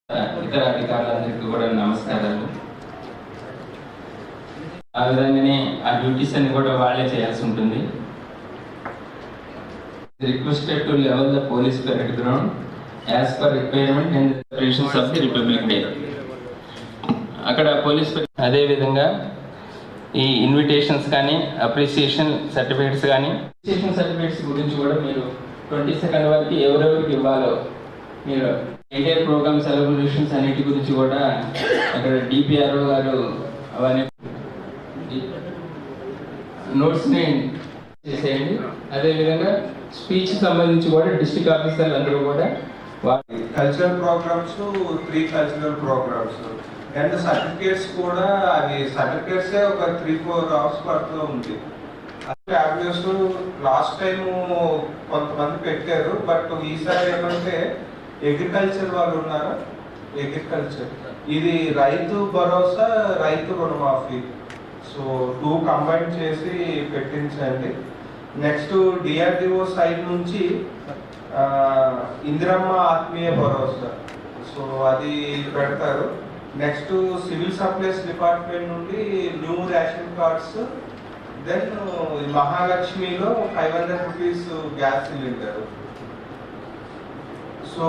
ఇతర అధికారులందరికీ కూడా నమస్కారాలు. ఆ విధంగానే ఆ డ్యూటీస్ అన్ని కూడా వాళ్ళే చేయాల్సి ఉంటుంది. Requested to level the police parade ground as per requirement and celebrations of the republic day. అక్కడ పోలీస్ అదే విధంగా ఈ ఇన్విటేషన్స్ కానీ అప్రిసియేషన్ సర్టిఫికేట్స్ కానీ అప్రిసియేషన్ సర్టిఫికేట్స్ గురించి కూడా మీరు 22nd వరకు ఎవరెవరికి ఇవ్వాలో మీరు ఇండియన్ ప్రోగ్రామ్ సెలబ్రేషన్స్ అన్నిటి గురించి కూడా అక్కడ డిపిఆర్ఓ గారు అవన్నీ నోట్స్ని చేసేయండి. అదేవిధంగా స్పీచ్ సంబంధించి కూడా డిస్ట్రిక్ట్ ఆఫీసర్లు అందరూ కూడా cultural programmes 3 cultural programmes and certificates కూడా అవి సర్టిఫికేట్స్ ఒక 3-4 అవర్స్ పడుతూ ఉంది. ట్యాబ్లెట్స్ లాస్ట్ టైం కొంతమంది పెట్టారు, బట్ ఈసారి ఏమంటే అగ్రికల్చర్ వాళ్ళు ఉన్నారు. అగ్రికల్చర్ ఇది రైతు భరోసా, రైతు రుణమాఫీ, సో 2 కంబైన్ చేసి పెట్టించండి. నెక్స్ట్ డిఆర్డిఓ సైడ్ నుంచి ఇందిరమ్మ ఆత్మీయ భరోసా, సో అది పెడతారు. నెక్స్ట్ సివిల్ సప్లైస్ డిపార్ట్మెంట్ నుండి న్యూ రేషన్ కార్డ్స్, దెన్ మహాలక్ష్మిలో 500 rupees gas cylinder. So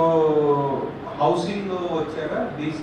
housing వచ్చాక